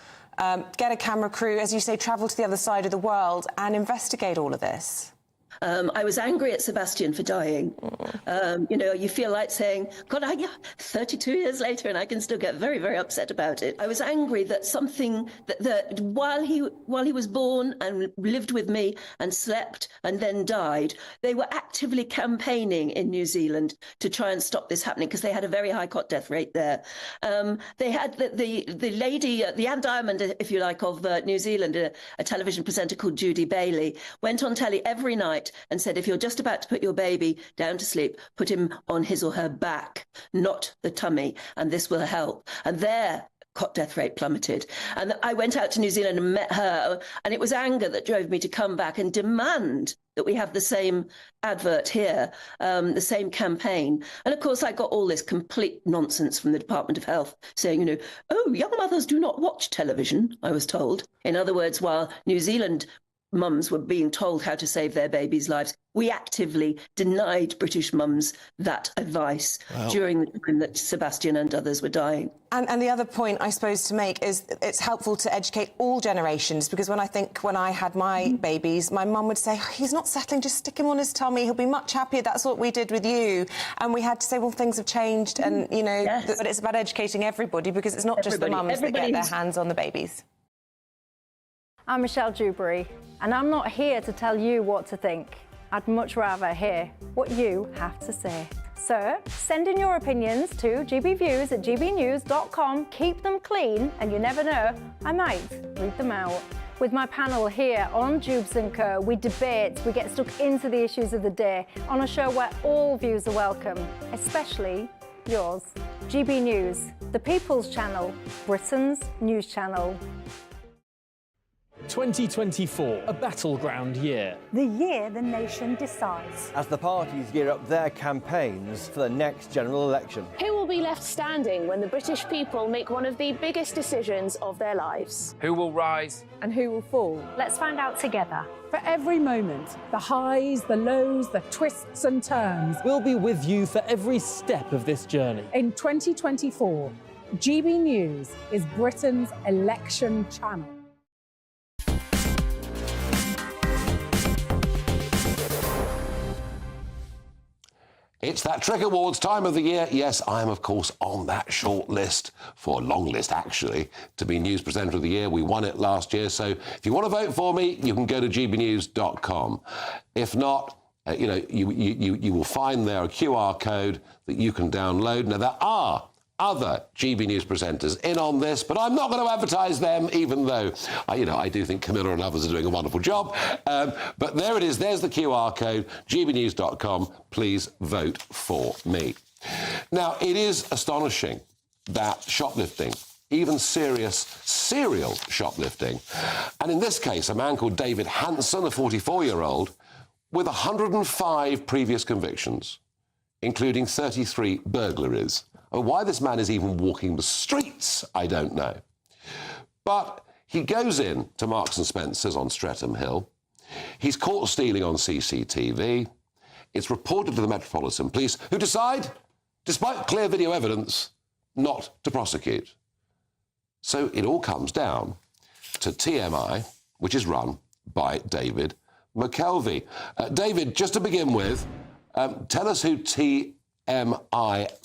get a camera crew, as you say, travel to the other side of the world and investigate all of this? I was angry at Sebastian for dying. You know, you feel like saying, God, 32 years later, and I can still get very, very upset about it. I was angry that something that while he was born and lived with me and slept and then died, they were actively campaigning in New Zealand to try and stop this happening because they had a very high cot death rate there. They had the lady, the Anne Diamond, if you like, of New Zealand, a television presenter called Judy Bailey, went on telly every night and said, if you're just about to put your baby down to sleep, put him on his or her back, not the tummy, and this will help. And their cot death rate plummeted. And I went out to New Zealand and met her, and it was anger that drove me to come back and demand that we have the same advert here, the same campaign. And of course, I got all this complete nonsense from the Department of Health saying, you know, oh, young mothers do not watch television, I was told. In other words, while New Zealand mums were being told how to save their babies' lives, we actively denied British mums that advice during the time that Sebastian and others were dying. And the other point I suppose to make is it's helpful to educate all generations, because when I had my babies, my mum would say, he's not settling, just stick him on his tummy, he'll be much happier, that's what we did with you. And we had to say, well, things have changed, and, you know, but it's about educating everybody, because it's not just the mums that get their hands on the babies. I'm Michelle Dewberry, and I'm not here to tell you what to think. I'd much rather hear what you have to say. So send in your opinions to gbviews@gbnews.com. Keep them clean, and you never know, I might read them out. With my panel here on Jubes & Co, we debate, we get stuck into the issues of the day on a show where all views are welcome, especially yours. GB News, the People's Channel, Britain's news channel. 2024, a battleground year. The year the nation decides. As the parties gear up their campaigns for the next general election. Who will be left standing when the British people make one of the biggest decisions of their lives? Who will rise? And who will fall? Let's find out together. For every moment, the highs, the lows, the twists and turns. We'll be with you for every step of this journey. In 2024, GB News is Britain's election channel. It's that Trick Awards time of the year. Yes, I am, of course, on that short list, for long list, actually, to be News Presenter of the Year. We won it last year, so if you want to vote for me, you can go to gbnews.com. If not, you will find there a QR code that you can download. Now, there are other GB News presenters in on this, but I'm not going to advertise them, even though, I do think Camilla and others are doing a wonderful job. But there it is. There's the QR code, gbnews.com. Please vote for me. Now, it is astonishing that shoplifting, even serious serial shoplifting, and in this case, a man called David Hanson, a 44-year-old, with 105 previous convictions, including 33 burglaries. Why this man is even walking the streets, I don't know. But he goes in to Marks and Spencer's on Streatham Hill. He's caught stealing on CCTV. It's reported to the Metropolitan Police, who decide, despite clear video evidence, not to prosecute. So it all comes down to TMI, which is run by David McKelvey. David, just to begin with, tell us who TMI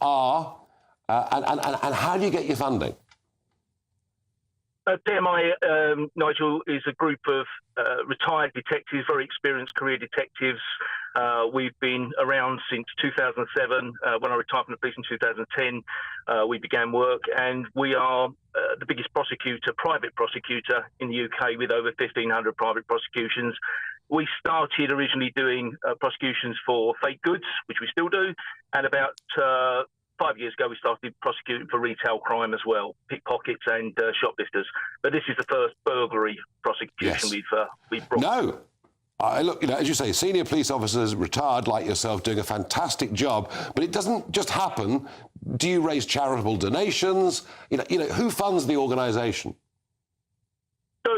are, and how do you get your funding? TMI, Nigel, is a group of retired detectives, very experienced career detectives. We've been around since 2007. When I retired from the police in 2010, we began work, and we are the biggest private prosecutor in the UK, with over 1,500 private prosecutions. We started originally doing prosecutions for fake goods, which we still do, and about 5 years ago we started prosecuting for retail crime as well, pickpockets and shoplifters. But this is the first burglary prosecution we've brought. No. Look, as you say, senior police officers, retired like yourself, doing a fantastic job, but it doesn't just happen. Do you raise charitable donations? Who funds the organisation? So,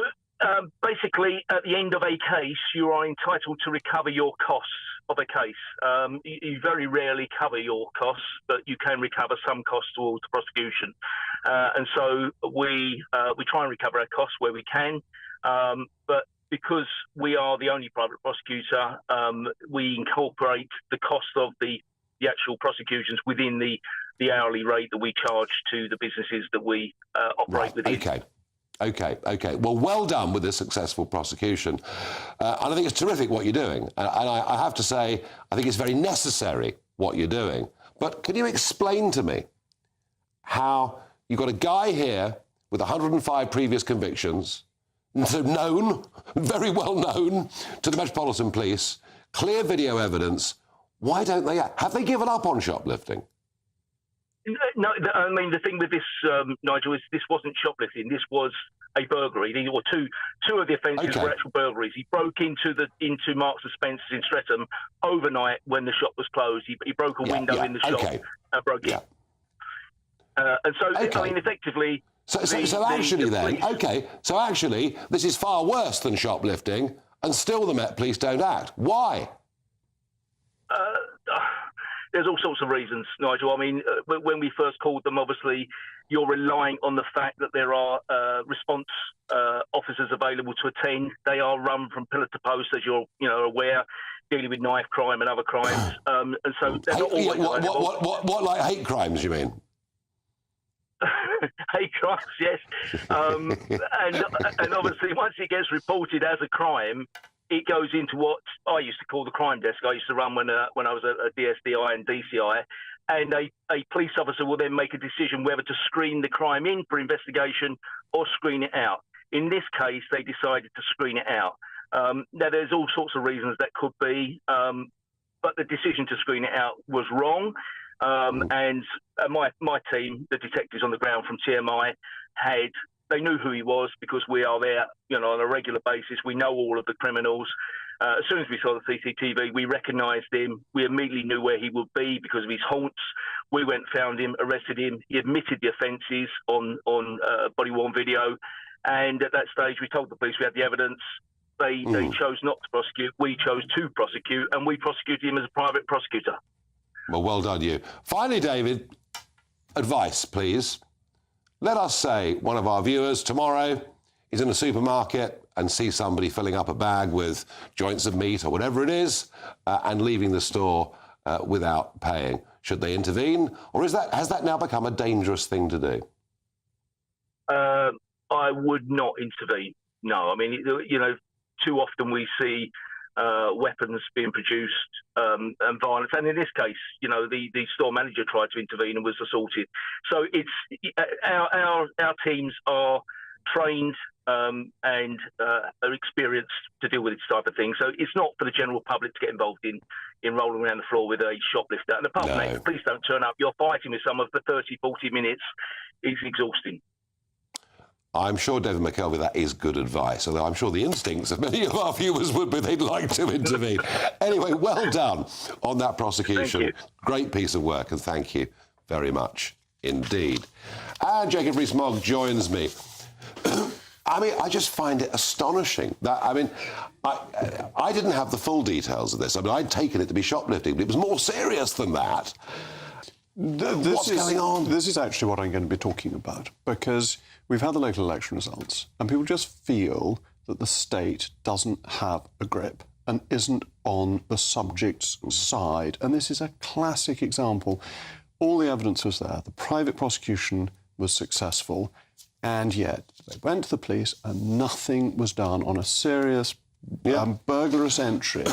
basically, at the end of a case, you are entitled to recover your costs of a case. You very rarely cover your costs, but you can recover some costs towards the prosecution. And so we try and recover our costs where we can, but because we are the only private prosecutor, we incorporate the cost of the actual prosecutions within the hourly rate that we charge to the businesses that we operate within. Okay. Well done with this successful prosecution. And I think it's terrific what you're doing. And I have to say, I think it's very necessary what you're doing. But can you explain to me how you've got a guy here with 105 previous convictions, so known, very well known to the Metropolitan Police, clear video evidence. Why don't they act? Have they given up on shoplifting? No, I mean, the thing with this, Nigel, is this wasn't shoplifting. This was a burglary. Two of the offences were actual burglaries. He broke into Marks and Spencer's in Streatham overnight when the shop was closed. He broke a window in the shop and broke in. And so, I mean, effectively... So actually, this is far worse than shoplifting, and still the Met Police don't act. Why? There's all sorts of reasons, Nigel. I mean, when we first called them, obviously, you're relying on the fact that there are response officers available to attend. They are run from pillar to post, as you're aware, dealing with knife crime and other crimes. And so they're not always available. What like hate crimes, you mean? Hate crimes, yes. And obviously, once it gets reported as a crime, it goes into what I used to call the crime desk. I used to run when I was a DSDI and DCI. And a police officer will then make a decision whether to screen the crime in for investigation or screen it out. In this case, they decided to screen it out. Now, there's all sorts of reasons that could be, but the decision to screen it out was wrong. And my team, the detectives on the ground from TMI, they knew who he was because we are there, on a regular basis. We know all of the criminals. As soon as we saw the CCTV, we recognised him. We immediately knew where he would be because of his haunts. We went, found him, arrested him. He admitted the offences on body-worn video. And at that stage, we told the police we had the evidence. They chose not to prosecute. We chose to prosecute, and we prosecuted him as a private prosecutor. Well done, you. Finally, David, advice, please. Let us say one of our viewers tomorrow is in a supermarket and sees somebody filling up a bag with joints of meat or whatever it is and leaving the store without paying. Should they intervene? Or has that now become a dangerous thing to do? I would not intervene, no. I mean, too often we see weapons being produced, and violence. And in this case, you know, the store manager tried to intervene and was assaulted. So it's our teams are trained and are experienced to deal with this type of thing. So it's not for the general public to get involved in rolling around the floor with a shoplifter. And apart from that, if the police don't turn up, you're fighting with someone for 30, 40 minutes. It's exhausting. I'm sure, David McKelvey, that is good advice, although I'm sure the instincts of many of our viewers would be they'd like to intervene. Anyway, well done on that prosecution. Great piece of work, and thank you very much indeed. And Jacob Rees-Mogg joins me. I mean, I just find it astonishing that, I mean, I didn't have the full details of this. I mean, I'd taken it to be shoplifting, but it was more serious than that. What's going on? This is actually what I'm going to be talking about, because we've had the local election results, and people just feel that the state doesn't have a grip and isn't on the subject's side. And this is a classic example. All the evidence was there. The private prosecution was successful, and yet they went to the police and nothing was done on a serious burglarious entry.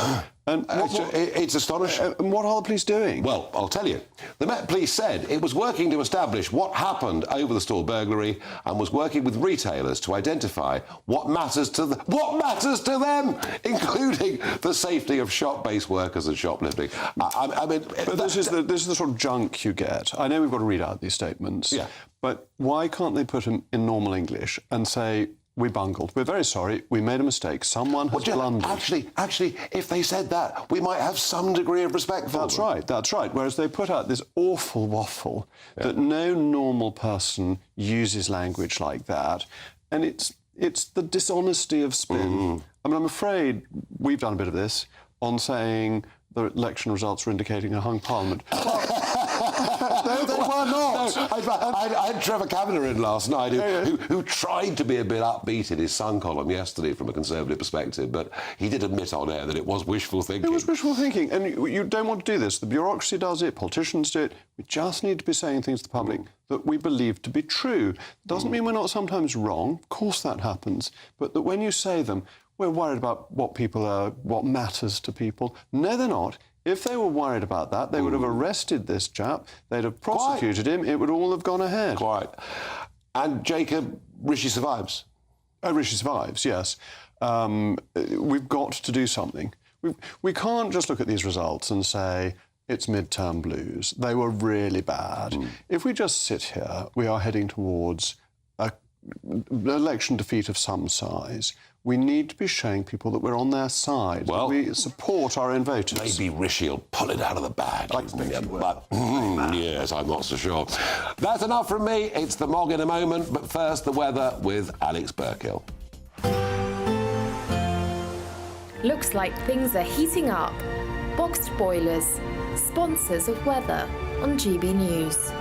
And it's astonishing. And what are the police doing? Well, I'll tell you. The Met Police said it was working to establish what happened over the store burglary and was working with retailers to identify what matters to them, including the safety of shop-based workers and shoplifting. I mean, but this is the sort of junk you get. I know we've got to read out these statements. Yeah. But why can't they put them in normal English and say, we bungled. We're very sorry. We made a mistake. Someone has blundered. Actually, if they said that, we might have some degree of respect for them. That's right. Whereas they put out this awful waffle that no normal person uses language like that. And it's the dishonesty of spin. I mean, I'm afraid we've done a bit of this on saying the election results were indicating a hung parliament. No, they were not. I had Trevor Kavanagh in last night who tried to be a bit upbeat in his Sun column yesterday from a Conservative perspective, but he did admit on air that it was wishful thinking. It was wishful thinking, and you don't want to do this. The bureaucracy does it, politicians do it. We just need to be saying things to the public that we believe to be true. Doesn't mean we're not sometimes wrong. Of course that happens. But that when you say them, we're worried about what matters to people. No, they're not. If they were worried about that, they would have arrested this chap, they'd have prosecuted him, it would all have gone ahead. Quite. And Jacob, Rishi survives. Rishi survives, yes. We've got to do something. We can't just look at these results and say, it's midterm blues. They were really bad. If we just sit here, we are heading towards an election defeat of some size. We need to be showing people that we're on their side. Well, we support our own voters. Maybe Rishi will pull it out of the bag. Yes, I'm not so sure. That's enough from me. It's the Mog in a moment. But first, the weather with Alex Burkill. Looks like things are heating up. Boxed boilers, sponsors of weather on GB News.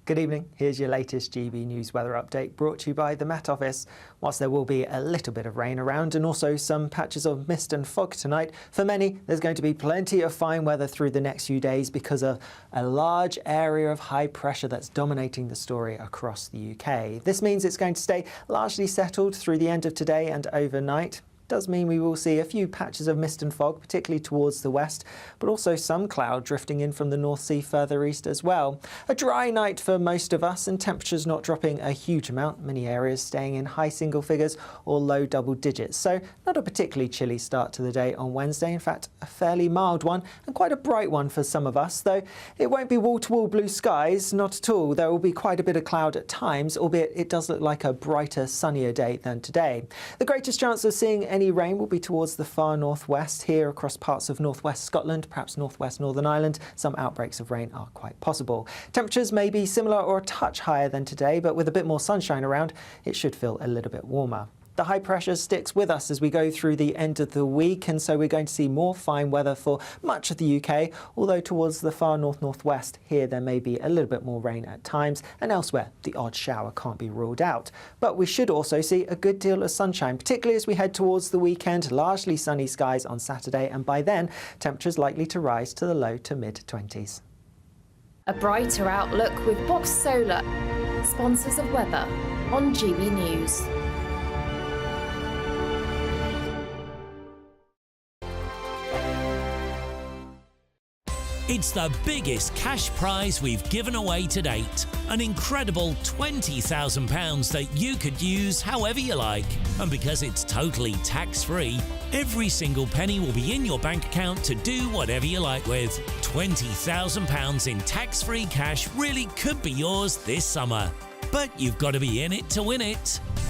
Good evening, here's your latest GB News weather update brought to you by the Met Office. Whilst there will be a little bit of rain around and also some patches of mist and fog tonight, for many there's going to be plenty of fine weather through the next few days because of a large area of high pressure that's dominating the story across the UK. This means it's going to stay largely settled through the end of today and overnight. Does mean we will see a few patches of mist and fog, particularly towards the west, but also some cloud drifting in from the North Sea further east as well. A dry night for most of us and temperatures not dropping a huge amount, many areas staying in high single figures or low double digits. So not a particularly chilly start to the day on Wednesday, in fact a fairly mild one and quite a bright one for some of us, though it won't be wall-to-wall blue skies, not at all. There will be quite a bit of cloud at times, albeit it does look like a brighter, sunnier day than today. The greatest chance of seeing any rain will be towards the far northwest, here across parts of northwest Scotland, perhaps northwest Northern Ireland. Some outbreaks of rain are quite possible. Temperatures may be similar or a touch higher than today, but with a bit more sunshine around, it should feel a little bit warmer. The high pressure sticks with us as we go through the end of the week, and so we're going to see more fine weather for much of the UK, although towards the far north-northwest here there may be a little bit more rain at times, and elsewhere the odd shower can't be ruled out. But we should also see a good deal of sunshine, particularly as we head towards the weekend. Largely sunny skies on Saturday, and by then temperatures likely to rise to the low to mid-20s. A brighter outlook with Box Solar, sponsors of weather on GB News. It's the biggest cash prize we've given away to date. An incredible £20,000 that you could use however you like. And because it's totally tax-free, every single penny will be in your bank account to do whatever you like with. £20,000 in tax-free cash really could be yours this summer. But you've got to be in it to win it.